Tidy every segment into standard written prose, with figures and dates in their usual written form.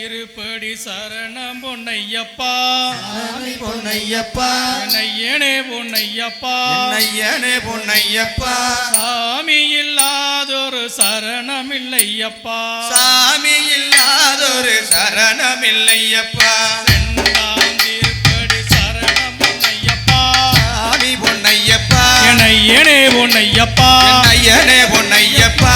திருப்படி சரணம் பொன்னையப்பா சாமி பொன்னையப்பா என்னையனே பொன்னையப்பா என்னையனே பொன்னையப்பா சாமி இல்லாதொரு சரணமில்லையப்பா சாமி இல்லாதொரு சரணமில்லையப்பா இரண்டாம் திருப்படி சரணம் பொன்னையப்பா சாமி பொன்னையப்பா என்னையனே பொன்னையப்பா என்னையனே பொன்னையப்பா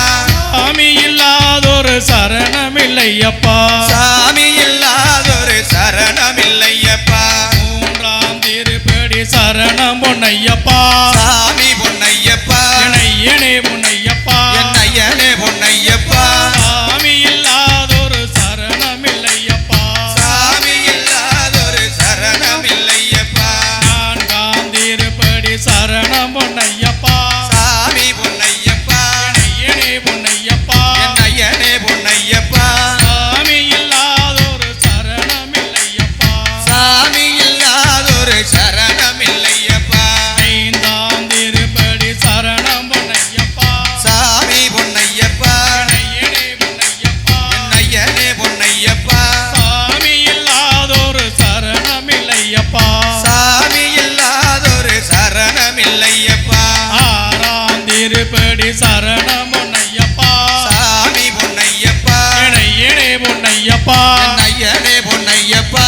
சாமி இல்லாதொரு சரணமில்லையப்பா சாமி இல்லாதொரு சரணமில்லையப்பா மூன்றாம் திருப்படி சரணம் பொன்னையப்பா சாமி பொன்னையப்பா என்னையனே பொன்னையப்பா என்னையனே பொன்னையப்பா சாமி இல்லாதொரு சரணமில்லையப்பா சாமி இல்லாதொரு சரணமில்லையப்பா நான்காம் திருப்படி சரணம் பொன்னையப்பா சாமி பொன்னையப்பா என்னையனே பொன்னையப்பா என்னையனே பொன்னையப்பா சாமி இல்லாதொரு சரணமில்லையப்பா சாமி இல்லாதொரு சரணமில்லையப்பா ஐந்தாம் திருப்படி சரணம் பொன்னையப்பா சாமி பொன்னையப்பா என்னையனே பொன்னையப்பா என்னையனே பொன்னையப்பா சாமி இல்லாதொரு சரணமில்லையப்பா சாமி இல்லாதொரு சரணமில்லையப்பா ஆறாம் திருப்படி சரணம் பொன்னையப்பா சாமி பொன்னையப்பா என்னையனே பொன்னையப்பா என்னையனே பொன்னையப்பா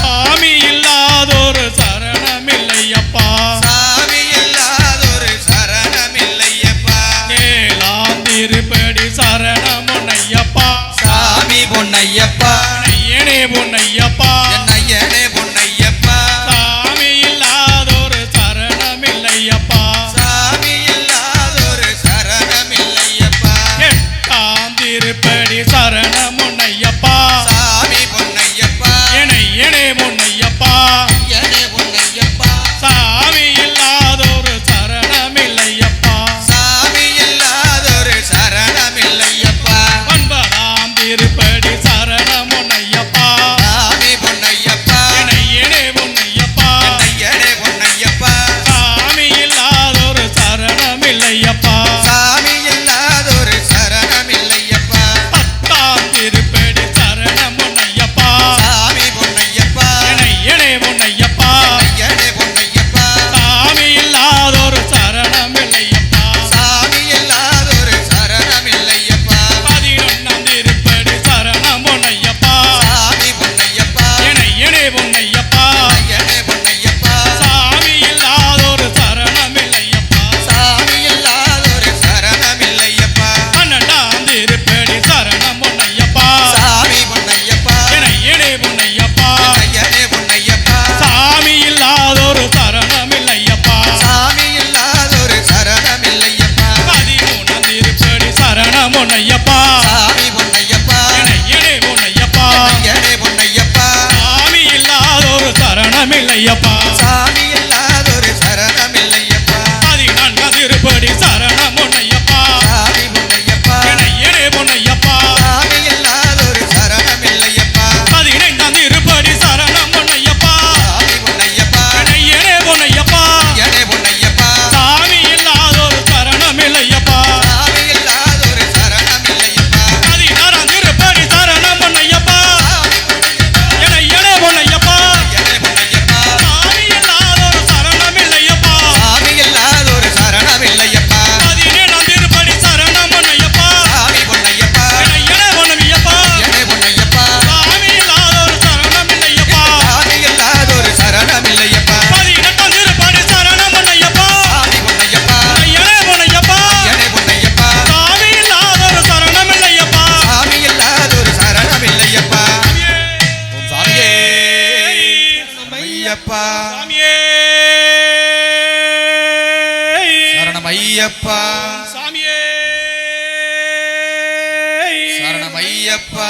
சாமி இல்லாதொரு சரணமில்லையப்பா சாமி இல்லாதொரு சரணமில்லையப்பா ஏழாம் திருப்படி சரணம் பொன்னையப்பா சாமி பொன்னையப்பா என்னையனே பொன்னையப்பா என்னையனே பொன்னையப்பா சாமி இல்லாதொரு சரணமில்லையப்பா சாமி இல்லாதொரு சரணமில்லையப்பா எட்டாம் திருப்படி சரணம் பொன்னையப்பா சாமி பொன்னையப்பா என்னையனே பொன்னையப்பா என்னையனே பொன்னையப்பா சாமி இல்லாதொரு சரணமில்லையப்பா சாமி இல்லாதொரு சரணமில்லையப்பா ஒன்பதாம் திருப்படி சரணம் பொன்னையப்பா சாமி பொன்னையப்பா என்னையனே பொன்னையப்பா என்னையனே பொன்னையப்பா சாமி இல்லாதொரு சரணமில்லையப்பா சாமி இல்லாதொரு சரணமில்லையப்பா பத்தாம் திருப்படி சரணம் பொன்னையப்பா சாமி பொன்னையப்பா என்னையனே பொன்னையப்பா என்னையனே பொன்னையப்பா சாமி இல்லாதொரு சரணமில்லையப்பா சாமி இல்லாதொரு சரணமில்லையப்பா பதினொன்னாம் திருப்படி சரணம் பொன்னையப்பா சாமி பொன்னையப்பா என்னையனே பொன்னையப்பா என்னையனே பொன்னையப்பா சாமி இல்லாதொரு சரணமில்லையப்பா சாமி இல்லாதொரு சரணமில்லையப்பா பன்னெண்டாம் திருப்படி சரணம் பொன்னையப்பா சாமி பொன்னையப்பா என்னையனே பொன்னையப்பா என்னையனே பொன்னையப்பா சாமி இல்லாதொரு சரணமில்லையப்பா சாமி இல்லாதொரு சரணமில்லையப்பா பதிமூணாம் திருப்படி சரணம் பொன்னையப்பா சாமி பொன்னையப்பா என்னையனே பொன்னையப்பா என்னையனே பொன்னையப்பா சாமி இல்லாதொரு சரணமில்லையப்பா சாமி இல்லாதொரு சரணமில்லையப்பா பதினான்காம் திருப்படி சரணம் பொன்னையப்பா சாமி பொன்னையப்பா என்னையனே பொன்னையப்பா சாமி இல்லாதொரு சரணமில்லையப்பா பதினைந்தாம் திருப்படி சரணம் பொன்னையப்பா சாமி பொன்னையப்பா என்னையனே பொன்னையப்பா என்னையனே பொன்னையப்பா சாமி இல்லாதொரு சரணமில்லையப்பா சாமி இல்லாதொரு சரணமில்லையப்பா பதினாறாம் திருப்படி சரணம் பொன்னையப்பா என்னையனே பொன்னையப்பா என்னையனே பொன்னையப்பா சாமி இல்லாதொரு சரணமில்லையப்பா சாமி இல்லாதொரு சரணமில்லையப்பா பதினேழாம் திருப்படி சரணம் பொன்னையப்பா சாமி பொன்னையப்பா என்னையனே பொன்னையப்பா என்னையனே பொன்னையப்பா சாமி இல்லாதொரு சரணமில்லையப்பா சாமி இல்லாதொரு சரணமில்லையப்பா பதினெட்டாம் திருப்படி சரணம் பொன்னையப்பா சாமி பொன்னையப்பா என்னையனே பொன்னையப்பா என்னையனே பொன்னையப்பா சாமி இல்லாதொரு சரணமில்லையப்பா சாமி இல்லாதொரு சரணமில்லையப்பா ஓம் சாமியே ஐயப்பா சாமியே சரணம் ஐயப்பா சாமியே சரணம் ஐயப்பா